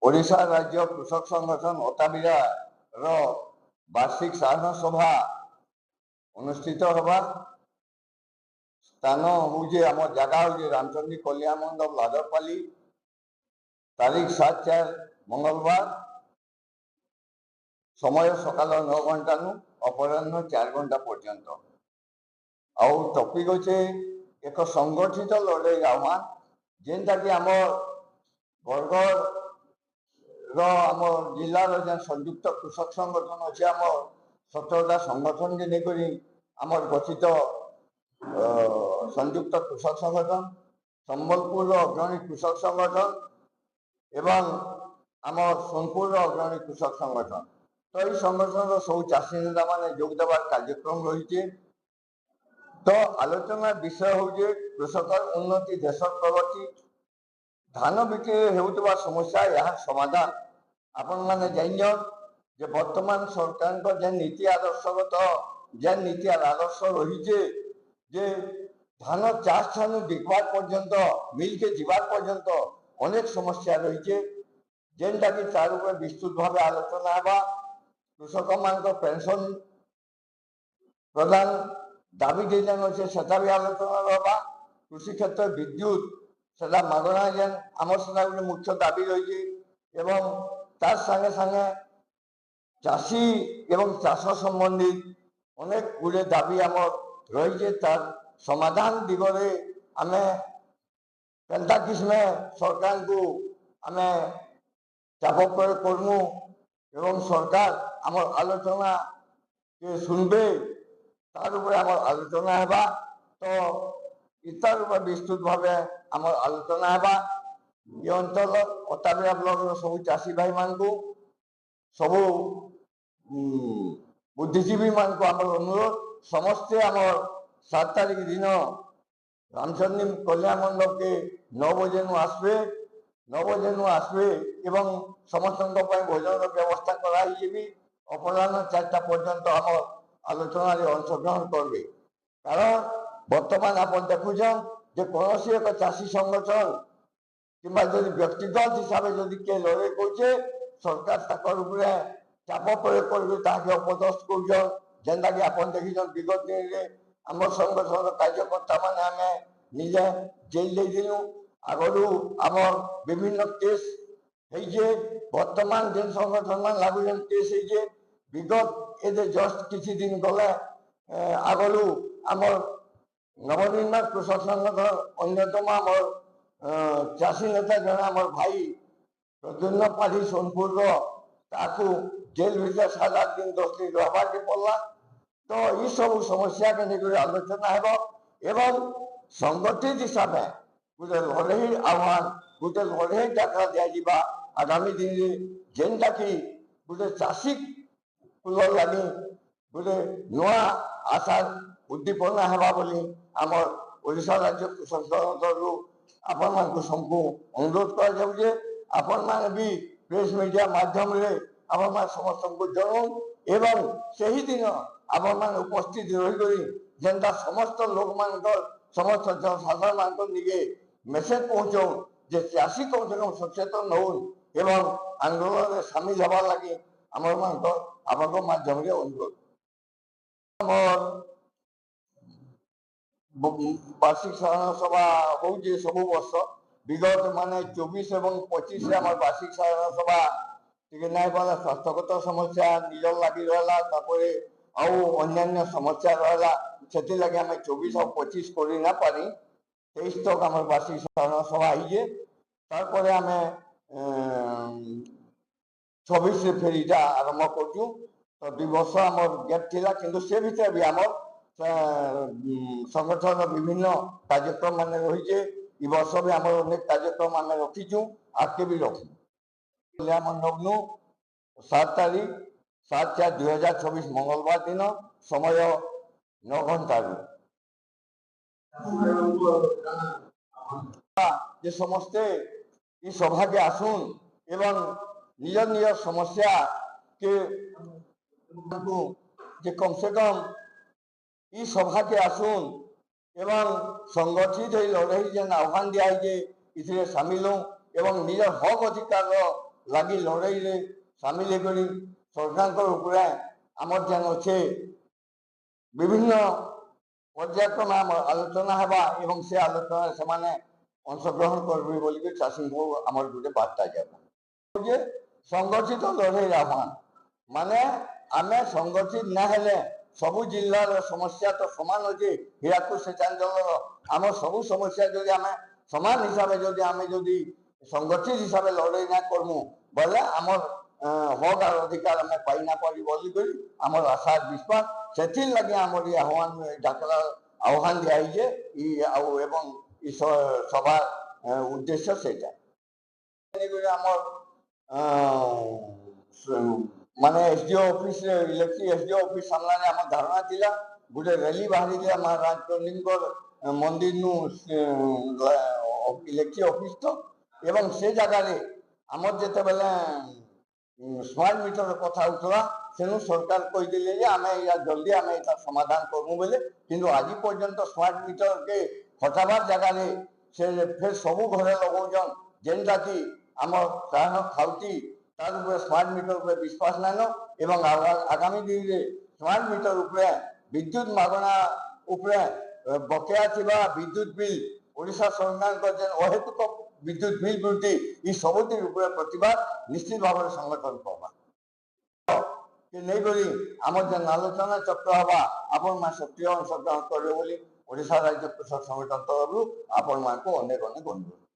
ओडिशा राज्य कृषक संगठन ओटाबिरा वार्षिक साधारण सभा अनुष्ठित होगा। स्थान हूँ आम जगह हूँ रामचंद्री कल्याण मंडप लादरपाली, तारीख 7/4 मंगलवार, समय सकाल 9 घंटा अपराह्न 4 घंटा पर्यंत। आउ टॉपिक अच्छे एक संगठित लड़ाई आह्वान जेनटा कि आम बरगढ़ आम जिलार जो संयुक्त कृषक संगठन अच्छे आम 17टा संगठन के लेकर आम गठित संयुक्त कृषक संगठन, संबलपुर अग्रणी कृषक संगठन एवं आम सोनपुर अग्रणी कृषक संगठन। तो ये संगठन सब चाषी नेता मैंने जोग देवार कार्यक्रम रही। तो आलोचना विषय हूँ कृषक उन्नति देश प्रगति, धान बिक्री होता समस्या यहाँ समाधान। आपण मैंने जान जे वर्तमान सरकार जे नीति आदर्शगत जेन नीति आदर्श रही जे धान चाष ठानु बिकवार पर्यंत मिल के जीवार पर्यंत अनेक समस्या रही जेनटा कि तार ऊपर विस्तृत भाव आलोचना है। कृषक मान पेंशन प्रदान दाबी जेन अच्छे सेटा भी आलोचना रहा। कृषि क्षेत्र विद्युत सेटा मागणा जेन आम सेटा गोटे मुख्य दाबी रही एवं तार संगे संगे चाषी एवं चाष संबंधित अनेक गुड़े दाबी आम रही। तार समाधान दिगरे आम केनता किस्मे सरकार को आम चाप प्रयोग करमु एवं सरकार आम आलोचना के सुनबे तार ऊपर आम आलोचना है। तो इतार ऊपर विस्तृत भाव आम आलोचना है। ये अंचल ओटाबिरा ब्लॉक सब चाषी भाई मान को सबू बुद्धिजीवी मान को आम अनुरोध समस्ते आम 7 तारीख दिन रामचंद्री कल्याण मंडप के 9 बजे आसबे 9 बजे आसबे एवं समस्त भोजन व्यवस्था कराई अपराह्न 4टा पर्यंत आम आलोचना अंशग्रहण करेंगे। कारण बर्तमान आप देखुन जे कौन सी एक चाषी संगठन कि व्यक्तिगत हिसाब से जदि किए लड़े कहे सरकार तक चाप प्रयोग करेंगे अपदस्थ करता कि आप देखी विगत दिन में आम संगठन कार्यकर्ता मैंने आम निजे जेल देलु आगु आम विभिन्न केस है। वर्तमान जेन संगठन मान लागू केस है विगत ये जस्ट किसी दिन गले आगु आम नवनिर्माण कृषक संगठन अन्यतम आम चाषी नेता जन आम भाई प्रद्युम्न पाढ़ी सोनपुर जेल भीतर 7-8 दिन 10 दिन रहा पड़ा। तो ये सब समस्या के लेकर आलोचना है एवं संगठित हिसाब से गोटे लड़ई आह्वान गोटे लड़ई डाकरा दिजा आगामी दिन में जेनटा कि गोटे चाषी कूल लगी गोटे नुआ आशा उद्दीपना है बोली आम ओडिशा राज्य कृषक संगठन आपण मान सबको अनुरोध कर आपण मान भी प्रेस मीडिया माध्यम आपण मान समस्त को जनाऊँ एवं सही दिन आपण मान उपस्थित रही जेनता समस्त लोक मान समस्त जनसाधारण मान निजे मेसेज पहुँचाऊँ जे चाषी कम से कम सचेतन हो एवं आंदोलन में सामिल हवा लगे आम मान माध्यम अनुरोध। वार्षिक साधारण सभा हो सब वर्ष विगत माने 24 और 25 आम वार्षिक साधारण सभा टे ना पाला स्वास्थ्यगत समस्या निज लगी रहा अन्य समस्या रहा से लगे आम 24 और 25 करना पारी 23 तक आम वार्षिक साधारण सभा है। तार आम 26 फेर इटा आरंभ करूँ। तो 2 वर्ष आम गैप थिला किंतु से भितर भी आम संगठन विभिन्न कार्यक्रम मान रही वर्ष भी आम अनेक कार्यक्रम आम रखीचु आगे भी रखू। कल्याण मंडप नु 7 तारीख 7/4/2024 मंगलवार दिन समय 9 घंटा जे समस्ते ये सभा के आसुन एवं निज निज समस्या के जे कम से कम ई सभा के आसुन एवं संगठित लड़ई जेन आह्वान दिखाई इसे सामिल हूँ एवं निज हक अधिकार লাগি লড়াইরে সামিল করি সরকারଙ୍କ উপরে আমার যেন অছে বিভিন্ন পর্যায়ক্রমে আলোচনা হবা এবং সে আলোচনায় সেমানে অংশগ্রহণ করবে বলি চাষী আমার গোটে বার্তা যাব যে সংগঠিত লড়াইর আহ্বান মানে ଆମେ সংগঠিত না ହେଲେ ସବୁ ଜିଲ୍ଲାର ସମସ୍ୟା ତ ସମାନ ଅଛି ହୀରାକୁଦ ସେଚାଞ୍ଚଳର ଆମ ସବୁ ସମସ୍ୟା ଯଦି ଆମେ ସମାନ ହିସାବେ ଯଦି ଆମେ ଯଦି ସଂଗଠିତ ହିସାବେ ଲଢ଼େଇ ନା କରମୁ ବୋଲେ ଆମର ହକ୍ আর ଅଧିକାର ଆମେ ପାଇ ନା ପାରି ବୋଲିକରି ଆମର ଆଶା ବିଶ୍ୱାସ ସେଥିର୍ ଲାଗି ଆମର ଇ ଆହ୍ୱାନ ଡାକରା ଆହ୍ୱାନ ଦିଆହେଇଛେ ଆଉ ଏବଂ ଇ ସଭାର ଉଦ୍ଦେଶ୍ୟ ସେଇଟା ଆମର মানে SDO office electric SDO office সামনে আমার ধারণা লা গোটে র্যালি বাহারি মহারাজ চন্ডীঙ্কর মন্দির নু ইলেকট্রিক অফিস তো এবং সে জায়গায় আমার যেতবেলে স্মার্ট মিটর কথা উঠলা সেনু সরকার কইদেলে যে আমি জলদি আমি এটা সমাধান করবো বলে কিন্তু আজি পর্যন্ত স্মার্ট মিটর কে হটাবার জায়গায় সে ফের সবু ঘরে লগাউছন যেটা কি আমার চাহন খাউটি তার উপরে স্মার্ট মিটার উপরে বিশ্বাস নাইন এবং আগামী দিনে স্মার্ট মিটার উপরে বিদ্যুৎ মাগଣା উপরে বকেয়া থিবা বিদ্যুৎ বিল ওড়িশা সরকারଙ୍କ যেন অহেতুক বিদ্যুৎ বিল বৃদ্ধি এই ସବୁଥିର উপরে প্রতিবাদ নিশ্চিত ভাবে সংগঠন করবা নেইকরি আমার যে আলোচনা চক্র হবা আপন মা সক্রিয় অংশগ্রহণ করবে বলে ওড়িশা রাজ্য কৃষক সংগঠন তরফରୁ আপন মাଙ୍କୁ অনেক অনেক অনুরোধ।